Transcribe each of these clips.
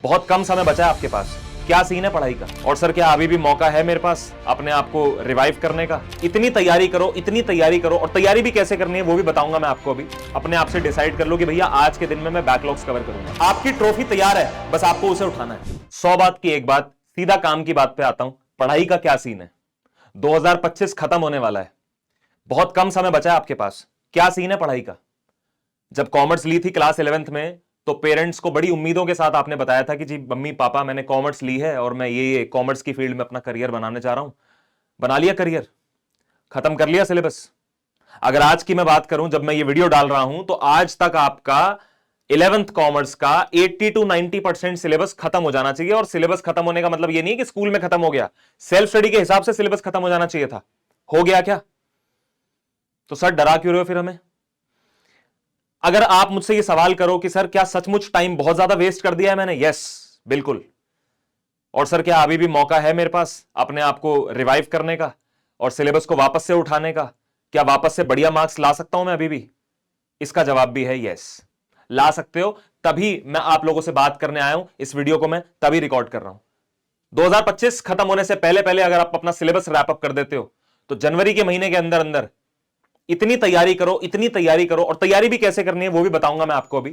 बहुत कम समय बचा है आपके पास। क्या सीन है पढ़ाई का? और सर क्या अभी भी मौका है मेरे पास अपने आप को रिवाइव करने का? इतनी तैयारी करो, इतनी तैयारी करो, और तैयारी भी कैसे करनी है वो भी बताऊंगा मैं आपको। अभी अपने आप से डिसाइड कर लो कि भैया आज के दिन में मैं बैकलॉग्स कवर करूंगा। आपकी ट्रॉफी तैयार है, बस आपको उसे उठाना है। 100 बात की एक बात, सीधा काम की बात पे आता हूं। पढ़ाई का क्या सीन है? 2025 खत्म होने वाला है, बहुत कम समय बचा है आपके पास। क्या सीन है पढ़ाई का? जब कॉमर्स ली थी क्लास 11th में, तो पेरेंट्स को बड़ी उम्मीदों के साथ आपने बताया था कि जी मम्मी पापा मैंने कॉमर्स ली है और मैं ये कॉमर्स की फील्ड में अपना करियर बनाने चाह रहा हूं। बना लिया करियर? खत्म कर लिया सिलेबस? अगर आज की मैं बात करूं, जब मैं ये वीडियो डाल रहा हूं, तो आज तक आपका 11th कॉमर्स का 80 to 90% सिलेबस खत्म हो जाना चाहिए। और सिलेबस खत्म होने का मतलब ये नहीं कि स्कूल में खत्म हो गया, सेल्फ स्टडी के हिसाब से सिलेबस खत्म हो जाना चाहिए था। हो गया क्या? तो सर डरा क्यों रहे हो फिर हमें? अगर आप मुझसे ये सवाल करो कि सर क्या सचमुच टाइम बहुत ज्यादा वेस्ट कर दिया है मैंने, यस बिल्कुल। और सर क्या अभी भी मौका है मेरे पास अपने आप को रिवाइव करने का और सिलेबस को वापस से उठाने का? क्या वापस से बढ़िया मार्क्स ला सकता हूं मैं अभी भी? इसका जवाब भी है यस, ला सकते हो। तभी मैं आप लोगों से बात करने आया हूं, इस वीडियो को मैं तभी रिकॉर्ड कर रहा हूं। 2025 खत्म होने से पहले पहले अगर आप अपना सिलेबस रैप अप कर देते हो, तो जनवरी के महीने के अंदर अंदर इतनी तैयारी करो, इतनी तैयारी करो, और तैयारी भी कैसे करनी है वो भी बताऊंगा मैं आपको अभी।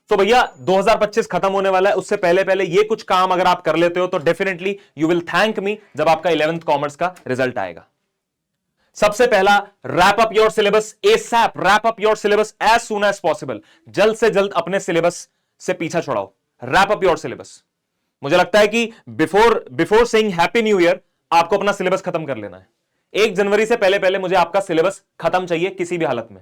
तो भैया 2025 खत्म होने वाला है, उससे पहले पहले ये कुछ काम अगर आप कर लेते हो तो definitely you will thank me जब आपका 11th कॉमर्स का रिजल्ट आएगा। सबसे पहला, wrap up your syllabus ASAP, wrap up your syllabus as soon as possible. जल्द से जल्द अपने सिलेबस से पीछा छुड़ाओ, रैप अप योर सिलेबस। मुझे लगता है कि before saying happy new year आपको अपना सिलेबस खत्म कर लेना है। 1 जनवरी से पहले पहले मुझे आपका सिलेबस खत्म चाहिए किसी भी हालत में,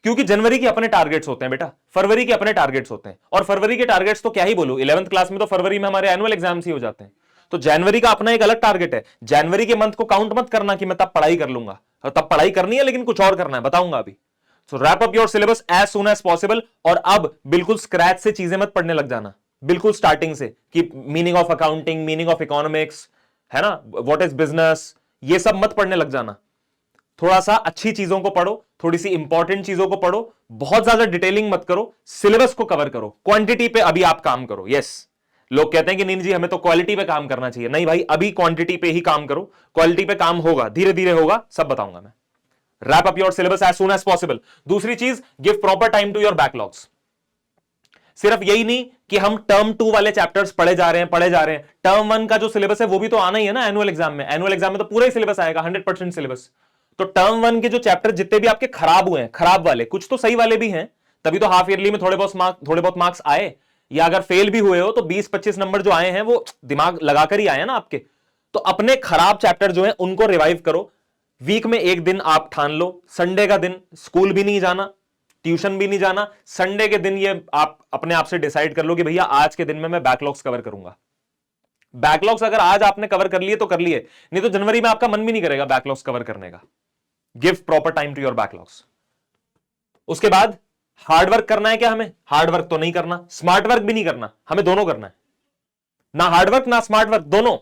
क्योंकि जनवरी के अपने टारगेट्स होते हैं बेटा, फरवरी के अपने टारगेट्स होते हैं। और फरवरी के टारगेट्स तो क्या ही बोलूं, 11th क्लास में तो फरवरी में हमारे एनुअल एग्जाम्स ही हो जाते हैं। तो जनवरी का अपना एक अलग टारगेट है। जनवरी के मंथ को काउंट मत करना कि मैं तब पढ़ाई कर लूंगा, और तब पढ़ाई करनी है लेकिन कुछ और करना है, बताऊंगा अभी। So wrap up your syllabus as soon as possible. और अब बिल्कुल स्क्रैच से चीजें मत पढ़ने लग जाना, बिल्कुल स्टार्टिंग से, कि meaning of accounting, meaning of economics, है ना, व्हाट इज बिजनेस, ये सब मत पढ़ने लग जाना। थोड़ा सा अच्छी चीजों को पढ़ो, थोड़ी सी इंपॉर्टेंट चीजों को पढ़ो, बहुत ज्यादा डिटेलिंग मत करो, सिलेबस को कवर करो, क्वांटिटी पे अभी आप काम करो। यस, लोग कहते हैं कि नीन जी हमें तो क्वालिटी पे काम करना चाहिए। नहीं भाई, अभी क्वांटिटी पे ही काम करो, क्वालिटी पे काम होगा, धीरे धीरे होगा, सब बताऊंगा मैं। Wrap up your syllabus as soon as possible. दूसरी चीज, give proper time to your backlogs. सिर्फ यही नहीं कि हम टर्म 2 वाले चैप्टर्स पढ़े जा रहे हैं, टर्म 1 का जो सिलेबस है वो भी तो आना ही है ना एनुअल एग्जाम में। एनुअल एग्जाम में तो पूरा ही सिलेबस आएगा, 100% सिलेबस। तो टर्म 1 के जो चैप्टर जितने भी आपके खराब हुए हैं, खराब वाले, कुछ तो सही वाले भी हैं, तभी तो हाफ ईयरली में थोड़े बहुत मार्क्स आए। या अगर फेल भी हुए हो तो 20-25 नंबर जो आए हैं वो दिमाग लगाकर ही आए हैं ना आपके। तो अपने खराब चैप्टर जो हैं उनको रिवाइव करो। वीक में एक दिन आप ठान लो, संडे का दिन स्कूल भी नहीं जाना, ट्यूशन भी नहीं जाना, संडे के दिन ये आप अपने आप से डिसाइड कर लो कि भैया आज के दिन में मैं बैकलॉग्स कवर करूंगा। बैकलॉग्स अगर आज आपने कवर कर लिए तो कर लिए, नहीं तो जनवरी में आपका मन भी नहीं करेगा बैकलॉग्स कवर करने का। Give proper time to your backlogs. उसके बाद हार्डवर्क करना है क्या हमें? हार्डवर्क तो नहीं करना, स्मार्ट वर्क भी नहीं करना, हमें दोनों करना है। ना हार्डवर्क ना स्मार्ट वर्क, दोनों।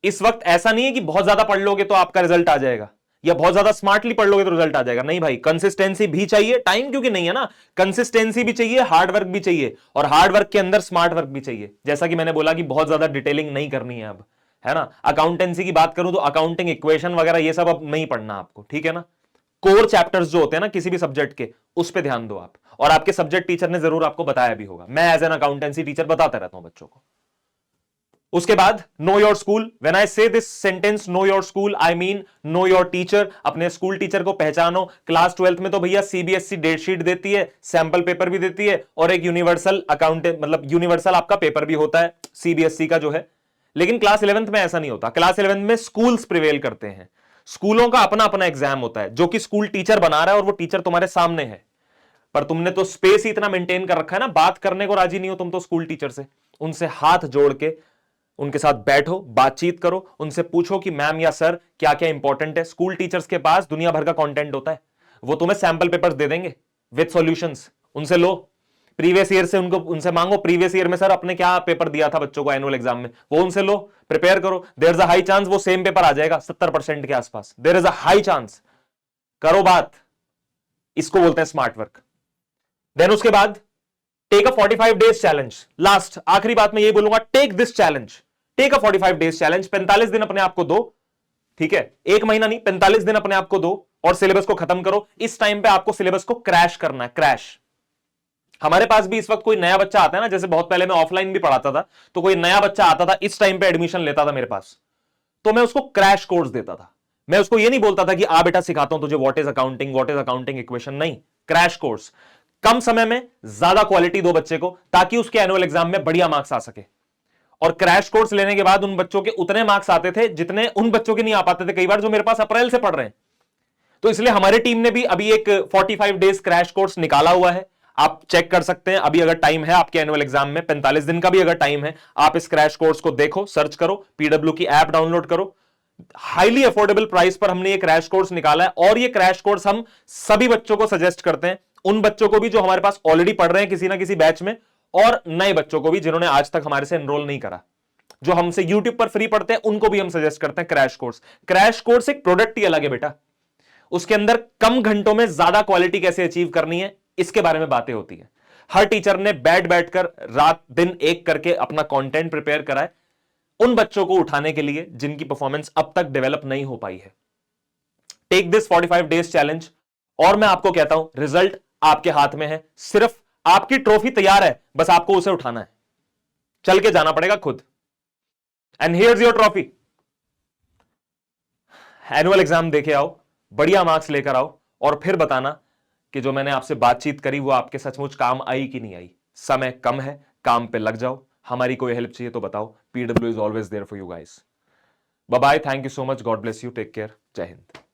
इस वक्त ऐसा नहीं है कि बहुत ज्यादा पढ़ लोगे तो आपका रिजल्ट आ जाएगा, या बहुत ज्यादा स्मार्टली पढ़ लोगे तो रिजल्ट आ जाएगा। नहीं भाई, कंसिस्टेंसी भी चाहिए, टाइम क्योंकि नहीं है ना, कंसिस्टेंसी भी चाहिए, हार्ड वर्क भी चाहिए, और हार्ड वर्क के अंदर स्मार्ट वर्क भी चाहिए। जैसा कि मैंने बोला कि बहुत ज्यादा डिटेलिंग नहीं करनी है अब, है ना। अकाउंटेंसी की बात करूं तो अकाउंटिंग इक्वेशन वगैरह ये सब अब नहीं पढ़ना आपको, ठीक है ना। कोर चैप्टर्स जो होते हैं ना किसी भी सब्जेक्ट के, उस पर ध्यान दो आप। और आपके सब्जेक्ट टीचर ने जरूर आपको बताया भी होगा, मैं एज एन अकाउंटेंसी टीचर बताता रहता हूं बच्चों को। उसके बाद know your school. When I say this sentence know your school, I mean know your teacher. अपने स्कूल टीचर को पहचानो। क्लास 12th में तो भैया सीबीएसई डेट शीट देती है, सैंपल पेपर भी देती है, और एक यूनिवर्सल अकाउंटेंट मतलब यूनिवर्सल आपका पेपर भी होता है सीबीएसई का जो है। लेकिन क्लास 11th में ऐसा नहीं होता। क्लास 11th में स्कूल्स प्रिवेल करते हैं, स्कूलों का अपना अपना एग्जाम होता है, जो कि स्कूल टीचर बना रहा है और वो टीचर तुम्हारे सामने है। पर तुमने तो स्पेस ही इतना मेंटेन कर रखा है ना, बात करने को राजी नहीं हो तुम तो स्कूल टीचर से। उनसे हाथ जोड़ के उनके साथ बैठो, बातचीत करो, उनसे पूछो कि मैम या सर क्या क्या इंपॉर्टेंट है। स्कूल टीचर्स के पास दुनिया भर का कंटेंट होता है, वो तुम्हें सैंपल पेपर्स दे देंगे विद सॉल्यूशंस। उनसे लो, प्रीवियस ईयर से उनसे मांगो, प्रीवियस ईयर में सर अपने क्या पेपर दिया था बच्चों को एनुअल एग्जाम में, वो उनसे लो, प्रिपेयर करो। There is a high chance वो सेम पेपर आ जाएगा 70% के आसपास, there is a high chance. करो बात, इसको बोलते हैं स्मार्ट वर्क। देन उसके बाद take a 45 days challenge. Last आखिरी बात मैं ये बोलूंगा, take this challenge, take a 45 days challenge. 45 दिन अपने आप को दो, ठीक है, एक महीना नहीं, 45 दिन अपने आप को दो और सिलेबस को खत्म करो। इस टाइम पे आपको सिलेबस को क्रैश करना है, क्रैश। हमारे पास भी इस वक्त कोई नया बच्चा आता है ना, जैसे बहुत पहले मैं ऑफलाइन भी पढ़ाता था, तो कोई नया बच्चा आता था, इस टाइम पे एडमिशन लेता था मेरे पास, तो मैं उसको क्रैश कोर्स देता था। मैं उसको ये नहीं बोलता था कि आ बेटा सिखाता हूं तुझे व्हाट इज अकाउंटिंग इक्वेशन, नहीं, क्रैश कोर्स। कम समय में ज्यादा क्वालिटी दो बच्चे को, ताकि उसके एनुअल एग्जाम में बढ़िया मार्क्स आ सके। और क्रैश कोर्स लेने के बाद उन बच्चों के उतने मार्क्स आते थे जितने उन बच्चों के नहीं आ पाते थे कई बार, जो मेरे पास अप्रैल से पढ़ रहे हैं। तो इसलिए हमारी टीम ने भी अभी एक 45 डेज क्रैश कोर्स निकाला हुआ है, आप चेक कर सकते हैं। अभी अगर टाइम है आपके एनुअल एग्जाम में, 45 दिन का भी अगर टाइम है, आप इस क्रैश कोर्स को देखो, सर्च करो, पीडब्ल्यू की ऐप डाउनलोड करो। हाईली अफोर्डेबल प्राइस पर हमने ये क्रैश कोर्स निकाला है, और ये क्रैश कोर्स हम सभी बच्चों को सजेस्ट करते हैं, उन बच्चों को भी जो हमारे पास ऑलरेडी पढ़ रहे हैं किसी ना किसी बैच में, और नए बच्चों को भी जिन्होंने आज तक हमारे से एनरोल नहीं करा, जो हमसे यूट्यूब पर फ्री पढ़ते हैं, उनको भी हम सजेस्ट करते हैं क्रैश कोर्स। क्रैश कोर्स एक प्रोडक्ट ही अलग है बेटा, उसके अंदर कम घंटों में ज्यादा क्वालिटी कैसे अचीव करनी है इसके बारे में बातें होती है। हर टीचर ने बैठकर रात दिन एक करके अपना कंटेंट प्रिपेयर करा है उन बच्चों को उठाने के लिए जिनकी परफॉर्मेंस अब तक डेवलप नहीं हो पाई है। टेक दिस 45 डेज चैलेंज, और मैं आपको कहता हूं रिजल्ट आपके हाथ में है, सिर्फ आपकी ट्रॉफी तैयार है, बस आपको उसे उठाना है, चल के जाना पड़ेगा खुद। And here's your trophy. Annual exam देके आओ, बढ़िया मार्क्स लेकर आओ, और फिर बताना कि जो मैंने आपसे बातचीत करी वो आपके सचमुच काम आई कि नहीं आई। समय कम है, काम पे लग जाओ। हमारी कोई हेल्प चाहिए तो बताओ, PW is always there for you guys. Bye bye, thank you so much, God bless you, take care, जय हिंद।